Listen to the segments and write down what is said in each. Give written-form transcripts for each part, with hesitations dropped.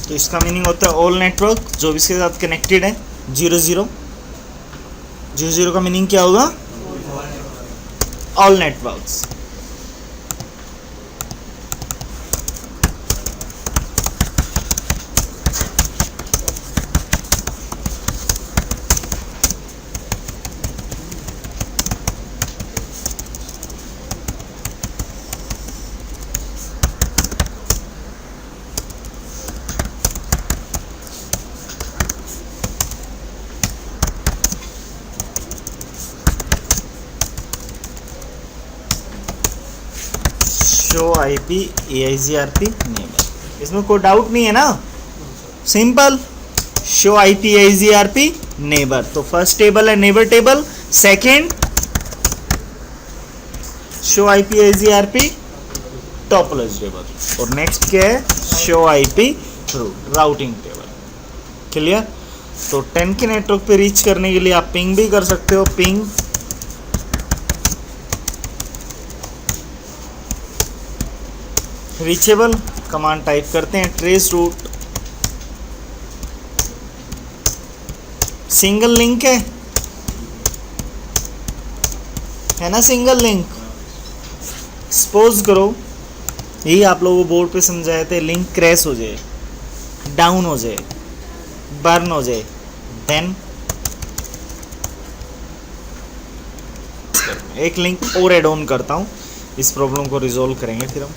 तो इसका मीनिंग होता है ऑल नेटवर्क जो भी इसके साथ कनेक्टेड है 00। 00 का मीनिंग क्या होगा? All networks. Show IP AIGRP neighbour. इसमें कोई डाउट नहीं है ना? Simple, show IP AIGRP neighbour. तो फर्स्ट टेबल है neighbour table, second show IP AIGRP topology table, और नेक्स्ट क्या है? Show IP route routing table. Clear? तो 10 के नेटवर्क पे रीच करने के लिए आप पिंग भी कर सकते हो, पिंग रीचेबल कमांड टाइप करते हैं, ट्रेस रूट, सिंगल लिंक है ना, सिंगल लिंक। सपोज करो यही आप लोगों को बोर्ड पे समझाए थे, लिंक क्रैश हो जाए, डाउन हो जाए, बर्न हो जाए, देन एक लिंक और एड ऑन करता हूं, इस प्रॉब्लम को रिजॉल्व करेंगे फिर हम।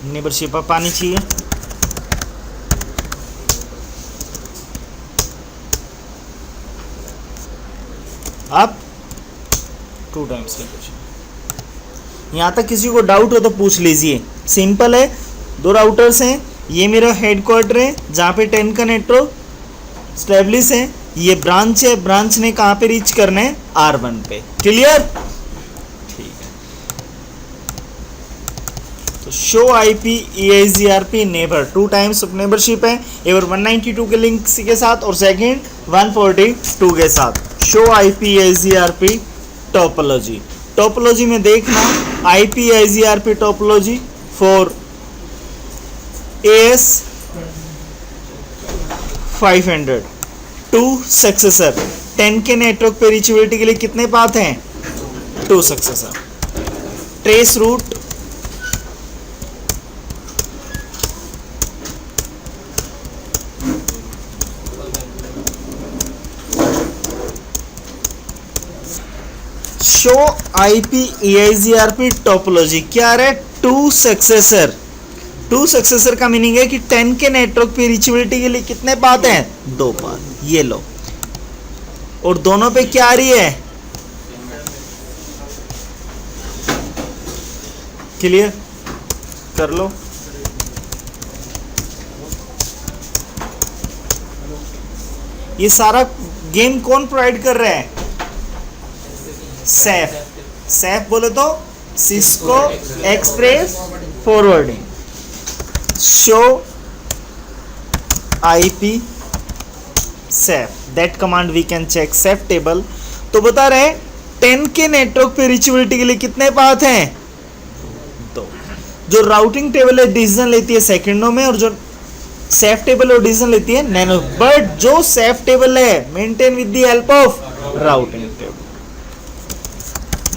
नेबरशिप आप पानी चाहिए, आप 2 टाइम्स नेबरशिप। यहाँ तक किसी को डाउट हो तो पूछ लीजिए, सिंपल है। 2 राउटर्स हैं, ये मेरा हेडक्वार्टर है जहाँ पे 10 का नेटवर्क स्टैब्लिश है, ये ब्रांच है, ब्रांच ने कहाँ पे रीच करना है? R1 पे। क्लियर? तो show IP AIGRP neighbour 2 times of neighbourship है, एवर 192 के लिंक के साथ और सेकंड 142 के साथ। Show IP AIGRP topology, topology में देखना IP AIGRP topology for AS 500 2 successor. 10 के नेटवर्क पे रीचेबिलिटी के लिए कितने पाथ हैं? 2 successor. Trace route, show IP AIGRP topology क्या है? 2 सक्सेसर। 2 सक्सेसर का मीनिंग है कि 10 के नेटवर्क पे रीचेबिलिटी के लिए कितने पाथ हैं? 2 पाथ। ये लो, और दोनों पे क्या आ रही है? क्लियर कर लो। ये सारा गेम कौन प्रोवाइड कर रहा है? सैफ। सैफ बोले तो Cisco express forwarding. Show IP CEF, that command we can check CEF table. तो बता रहे 10 के नेटवर्क पे रीचेबिलिटी के लिए कितने पाथ हैं? 2। जो राउटिंग टेबल है डिसीजन लेती है सेकंडों में, और जो सैफ टेबल है डिसीजन लेती है नैनो। बट जो सैफ टेबल है maintain with the help of routing table.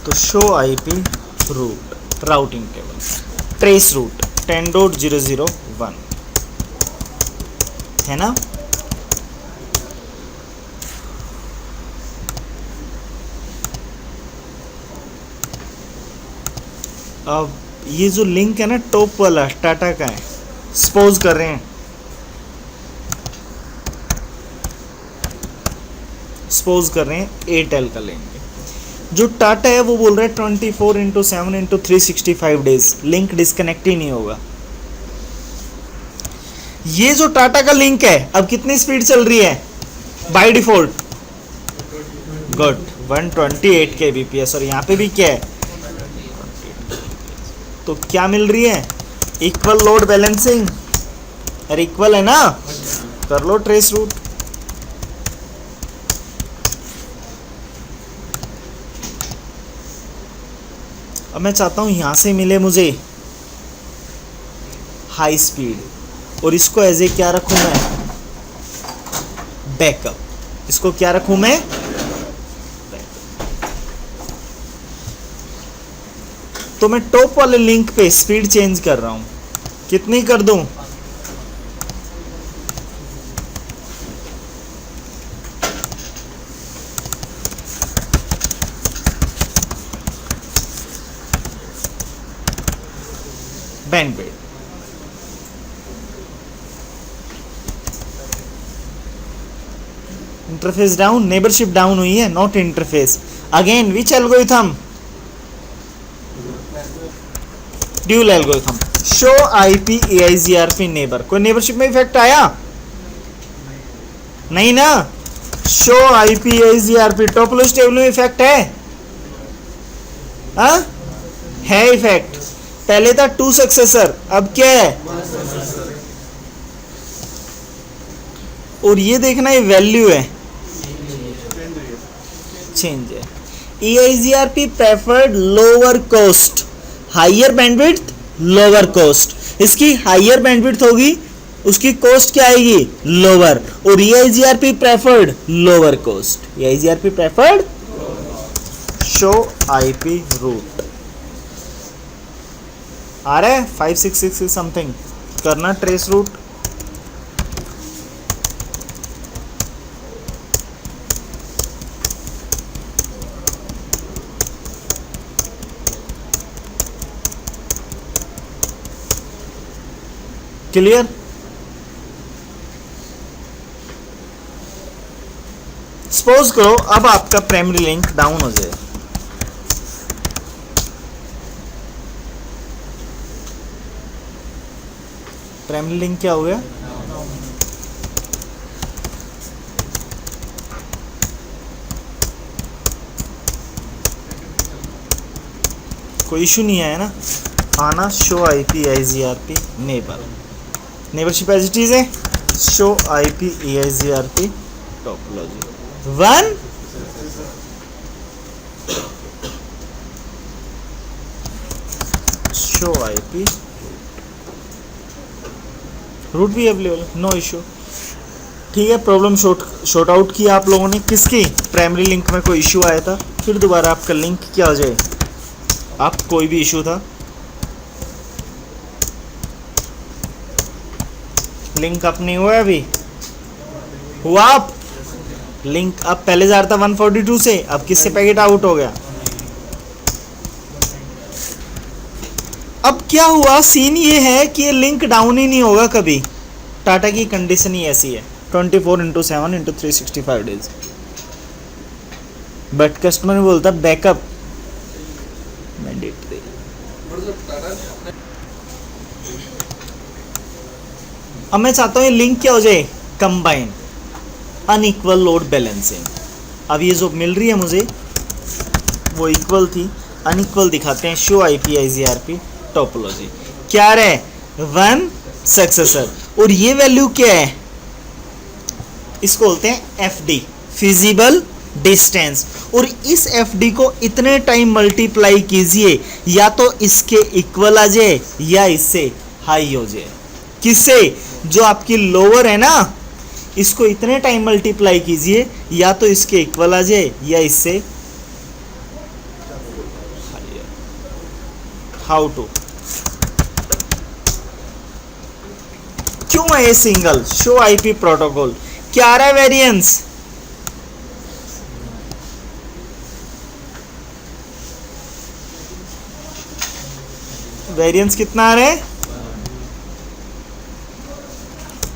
तो show IP route routing table, trace route 10.001 है ना। अब ये जो लिंक है ना टॉप वाला टाटा का है, सपोज कर रहे हैं, सपोज कर रहे हैं एयरटेल का लेंगे। जो टाटा है वो बोल रहा है 24/7/365 डेज लिंक डिस्कनेक्ट ही नहीं होगा। ये जो टाटा का लिंक है अब कितनी स्पीड चल रही है बाय डिफॉल्ट? Good, 128 kbps। और यहाँ पे भी क्या है? तो क्या मिल रही है? Equal load balancing. अरे इक्वल है ना, कर लो ट्रेस रूट। अब मैं चाहता हूं यहां से मिले मुझे हाई स्पीड, और इसको एज ए क्या रखूं मैं? बैकअप। इसको क्या रखूं मैं? तो मैं टॉप वाले लिंक पे स्पीड चेंज कर रहा हूं, कितनी कर दूं? Bandwidth. Interface down, neighbourship down हुई है, not interface. Again which algorithm? Dual algorithm. Show IP EIGRP neighbour. कोई नेबरशिप में इफेक्ट आया? नहीं ना। Show IP EIGRP topology table में इफेक्ट है? हाँ है इफेक्ट। पहले था 2 सक्सेसर, अब क्या है? और ये देखना ये वैल्यू है, चेंज है। EIGRP preferred lower cost, higher bandwidth lower cost. इसकी हाइयर बैंडविड्थ होगी, उसकी कॉस्ट क्या आएगी? लोअर। और EIGRP preferred lower cost. EIGRP preferred show IP route. आ रहा है 566 समथिंग, करना ट्रेस रूट। क्लियर? सपोज करो अब आपका प्राइमरी लिंक डाउन हो जाए, प्राइमरी लिंक क्या हो गया? कोई इशू नहीं आया ना? आना show IP EIGRP neighbour, neighbourship as it is है। Show IP EIGRP topology 1 show IP route भी अवेलेबल, नो इशू। ठीक है, प्रॉब्लम शॉर्ट आउट किया आप लोगों ने। किसकी? प्राइमरी लिंक में कोई इशू आया था, फिर दोबारा आपका लिंक क्या हो जाए? आप कोई भी इशू था, लिंक अप नहीं हुआ अभी, हुआ अप? लिंक अप पहले जा रहा था 142 से, अब किससे पैकेट आउट हो गया? अब क्या हुआ? सीन ये है कि ये लिंक डाउन ही नहीं होगा कभी। टाटा की कंडीशन ही ऐसी है, 24/7/365 डेज। बट कस्टमर बोलता बैकअप मैंडेटरी। अब मैं चाहता हूँ ये लिंक क्या हो जाए? Combine unequal load balancing. अब ये जो मिल रही है मुझे वो इक्वल थी, अनइक्वल दिखाते हैं। शो आईपीआईजीआरपी टोपोलॉजी क्या रहे? 1 सक्सेसर। और ये वैल्यू क्या है? इसको बोलते हैं एफडी, फिजिबल डिस्टेंस। और इस एफडी को इतने टाइम मल्टीप्लाई कीजिए, या तो इसके इक्वल आ जाए या इससे हाई हो जाए। किससे? जो आपकी लोअर है ना, इसको इतने टाइम मल्टीप्लाई कीजिए, या तो इसके इक्वल आ जाए या इससे। How to? क्यों है ये सिंगल? शो आईपी प्रोटोकॉल क्या आ रहा है? वेरिएंस वेरिएंस कितना आ रहा है?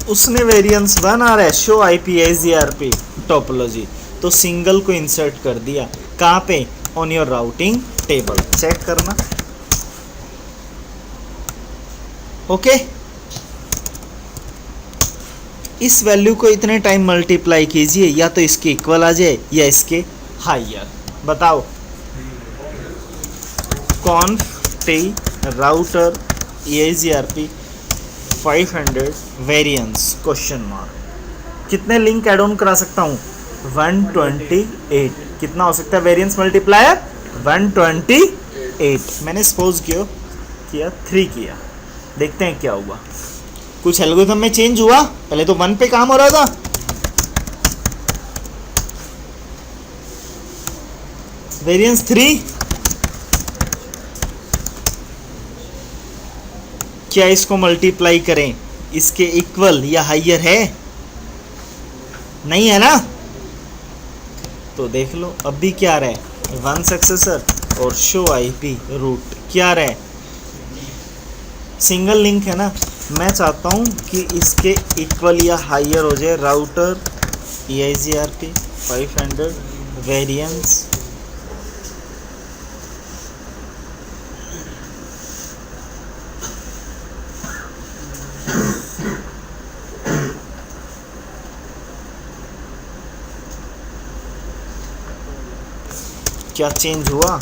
उसने वेरिएंस 1 आ रहा है। शो आईपीआईजीआरपी टोपोलॉजी, तो सिंगल को इंसर्ट कर दिया। कहाँ पे? On your routing table. Check करना। ओके इस वैल्यू को इतने टाइम मल्टीप्लाई कीजिए, या तो इसके इक्वल आ जाए या इसके हायर। बताओ, conf t router EIGRP 500 variance question mark. कितने लिंक एड ऑन करा सकता हूँ? 128। कितना हो सकता है वेरिएंस मल्टीप्लायर? 128। मैंने सपोज किया 3 किया, देखते हैं क्या हुआ। कुछ एल्गोरिथम में चेंज हुआ? पहले तो 1 पे काम हो रहा था, वेरिएंस 3। क्या इसको मल्टीप्लाई करें, इसके इक्वल या हायर है? नहीं है ना? तो देख लो अब भी क्या रहा है, 1 सक्सेसर और शो IP रूट क्या रहा है, सिंगल लिंक है ना। मैं चाहता हूं कि इसके इक्वल या हायर हो जाए राउटर EIGRP 500 वेरिएंस क्या चेंज हुआ?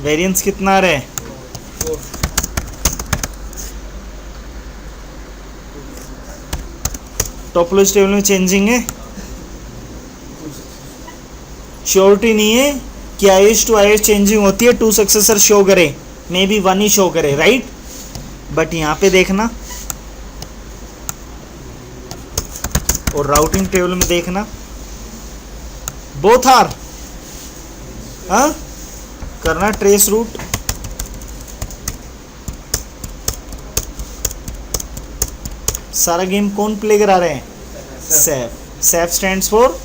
वेरिएंस कितना आ रहा है? टोपोलॉजी टेबल में चेंजिंग है, श्योरिटी नहीं है कि IS to IS चेंजिंग होती है, 2 सक्सेसर शो करे, मे बी 1 ही शो करे, राइट। बट यहाँ पे देखना और राउटिंग टेबल में देखना, बोथ आर। हाँ, करना ट्रेस रूट, सारा गेम कौन प्ले करा रहे हैं? CEF. CEF stands for,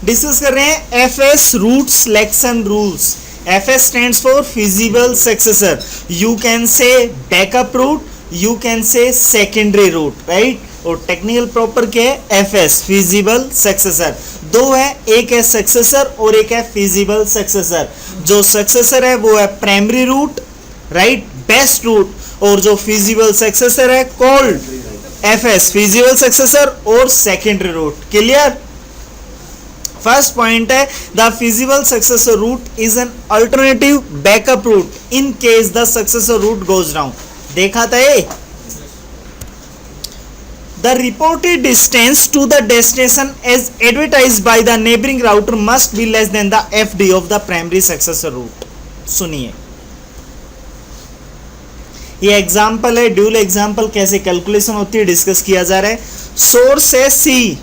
discuss कर रहे हैं FS route selection rules. FS stands for feasible successor, you can say backup route, you can say secondary route, right. और टेक्निकल प्रॉपर क्या है? FS feasible successor. दो है, एक है सक्सेसर और एक है फिजिबल सक्सेसर। जो सक्सेसर है वो है primary route, right, best route, और जो फिजिबल सक्सेसर है कॉल्ड FS फिजिबल सक्सेसर और secondary route. Clear? First point है the feasible successor route is an alternative backup route in case the successor route goes down. देखा था ये? The reported distance to the destination as advertised by the neighboring router must be less than the FD of the primary successor route। सुनिए, ये example है, dual example, कैसे calculation होती है discuss किया जा रहा है। सोर्स है C,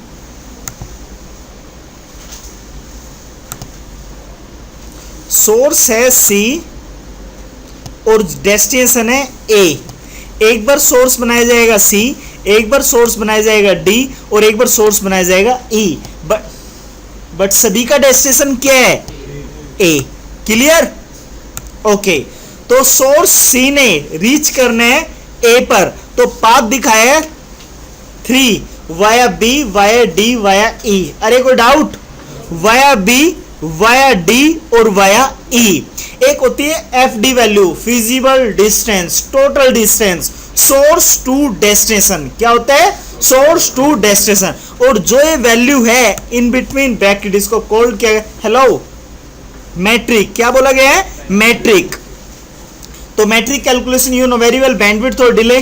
सोर्स है C और डेस्टिनेशन है A। एक बार सोर्स बनाया जाएगा C, एक बार सोर्स बनाया जाएगा D और एक बार सोर्स बनाया जाएगा E, बट सभी का डेस्टिनेशन क्या है? A। क्लियर? ओके, तो सोर्स C ने रीच करना है A पर, तो पाथ दिखाया है 3 via B via D via E। अरे कोई doubt? Via B via D और वाया E। एक होती है FD value, feasible distance, total distance, source to destination. क्या होता है? Source to destination. और जो ये वैल्यू है इन बिटवीन ब्रैकेट, इसको कॉल्ड क्या है? Hello, metric. क्या बोला गया है? मैट्रिक। तो metric calculation you know very well, bandwidth और डिले।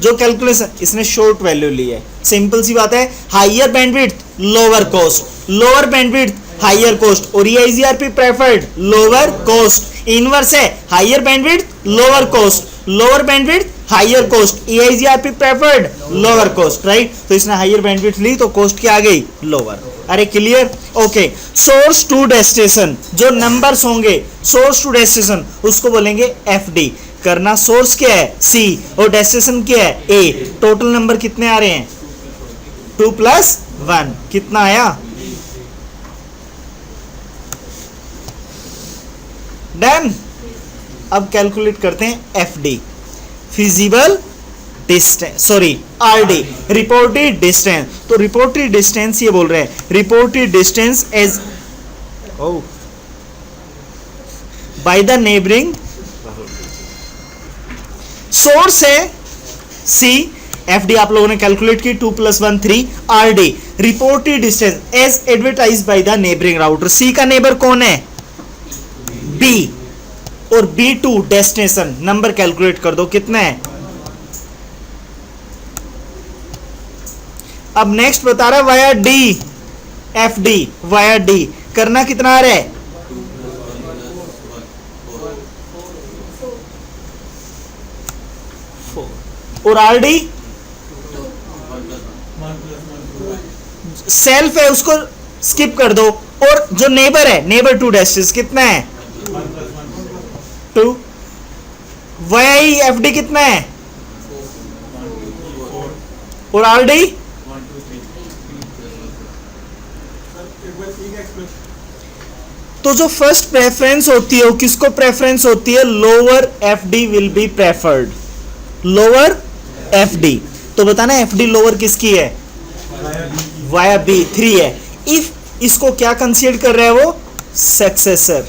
जो कैलकुलेशन इसने शॉर्ट वैल्यू ली है, सिंपल सी बात है, higher bandwidth lower cost, lower bandwidth higher cost, और EIGRP preferred lower cost. Inverse है, higher bandwidth lower cost, lower bandwidth higher cost, EIGRP preferred lower cost, right. तो इसने हायर बैंडविड्थ ली तो कॉस्ट क्या आ गई? लोअर। अरे clear? Okay, source to destination, जो numbers होंगे सोर्स टू डेस्टिनेशन उसको बोलेंगे FD। करना सोर्स क्या है? C और डेस्टिनेशन क्या है? A। टोटल नंबर कितने आ रहे हैं? 2 + 1 कितना आया? डन। अब कैलकुलेट करते हैं FD, feasible distance, sorry RD, reported distance. तो रिपोर्टेड डिस्टेंस ये बोल रहे हैं, reported distance as by the neighboring source है सी, एफ डी आप लोगों ने कैलकुलेट की 2 + 1 3, R D reported distance as advertise by the neighbouring router. C का नेबर कौन है? बी, और B2 डेस्टिनेशन। नंबर कैलकुलेट कर दो कितना है। अब नेक्स्ट बता रहा है via D, F D via D करना कितना आ रहा है? 4, और आर डी सेल्फ है उसको स्किप कर दो, और जो नेबर है नेबर टू डेस्टिनेशन कितना है? 2। वाया ई एफ डी कितना है? और आर डी तो जो फर्स्ट प्रेफरेंस होती है वो किसको प्रेफरेंस होती है? Lower F D will be preferred, lower F D. तो बताना एफ डी लोअर किसकी है? वाया बी 3 है। इफ इसको क्या कंसीडर कर रहा है वो? Successor.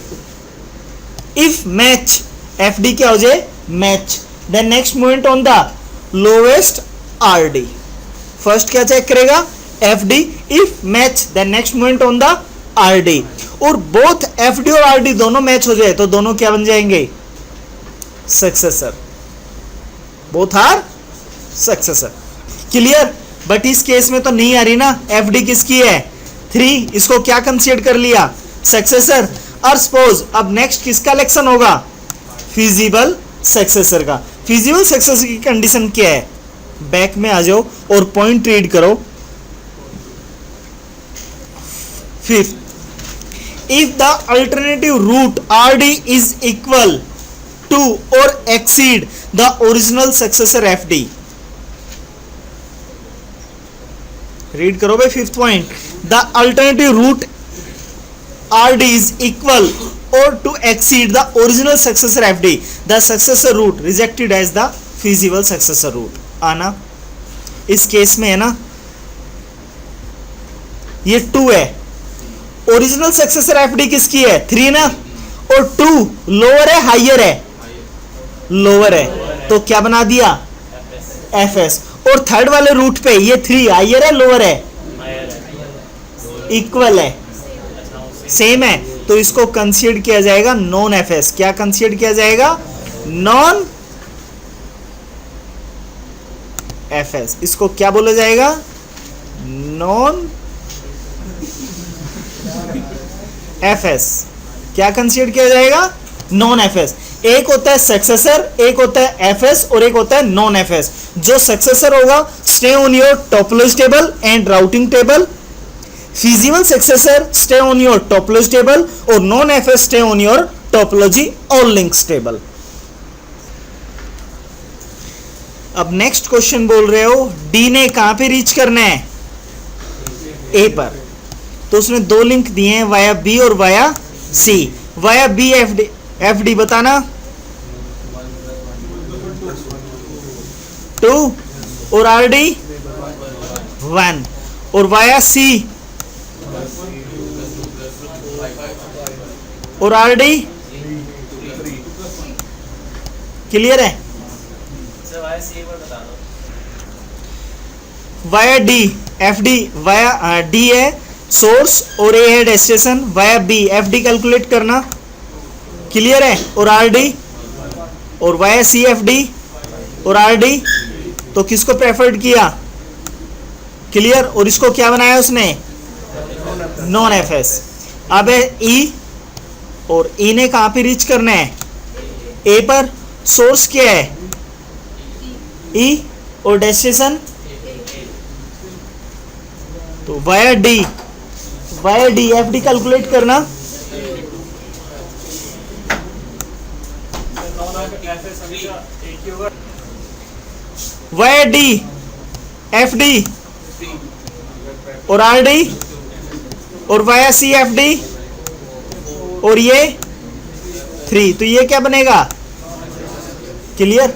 If match F D क्या हो जाए? Match, then next movement on the lowest R D. First क्या चेक करेगा? F D. If match then next movement on the R D, और बोथ एफ डी और आर डी दोनों match हो जाए तो दोनों क्या बन जाएंगे? Successor. Both are successor. Clear? But इस केस में तो नहीं आ रही ना, एफ डी किसकी है? 3, इसको क्या कंसीडर कर लिया? सक्सेसर। और सपोज अब नेक्स्ट किसका इलेक्शन होगा? फिजिबल सक्सेसर का। फिजिबल सक्सेसर की कंडीशन क्या है? बैक में आ जाओ और पॉइंट रीड करो। 5th, if the alternative route RD is equal to or exceed the original successor FD, read करो भाई 5th point. the alternative route RD is equal or to exceed the original successor FD, the successor route rejected as the feasible successor route। आना इस case में है ना, ये 2 है, original successor FD किसकी है? 3 ना, और 2 लोअर है हाइयर है? लोअर है, तो क्या बना दिया? एफएस। और थर्ड वाले रूट पे ये 3 हाइयर है लोअर है? इक्वल है, सेम है, तो इसको कंसीडर किया जाएगा नॉन एफएस। क्या कंसीडर किया जाएगा? Non FS. इसको क्या बोला जाएगा? Non FS. क्या कंसीडर किया जाएगा? Non FS. एक होता है सक्सेसर, एक होता है एफएस, और एक होता है नॉन एफएस। जो सक्सेसर होगा stay on your topology table and routing table, feasible successor stay on your topology table, और non FS stay on your topology all links table. अब नेक्स्ट क्वेश्चन बोल रहे हो डी ने कहां पे रीच करना है? ए पर। तो उसने 2 लिंक दिए हैं, वाया बी और वाया सी। वाया बी एफ डी बताना 2, और आर डी 1, और वाया सी और आर डी। क्लियर है? Via D F D, via D है सोर्स और ए है destination, via B F D calculate करना। क्लियर है? और आर डी, और वाया सी एफ डी और आर डी, तो किसको प्रेफर्ड किया? क्लियर? और इसको क्या बनाया उसने? Non FS. अब है ई, और ई ने कहां पे रीच करना है? ए पर। सोर्स क्या है? ई, और डेस्टिनेशन तो via D F D calculate करना। वाया डी एफ डी और आर डी, और वाया सी एफ डी, और ये 3, तो ये क्या बनेगा? क्लियर?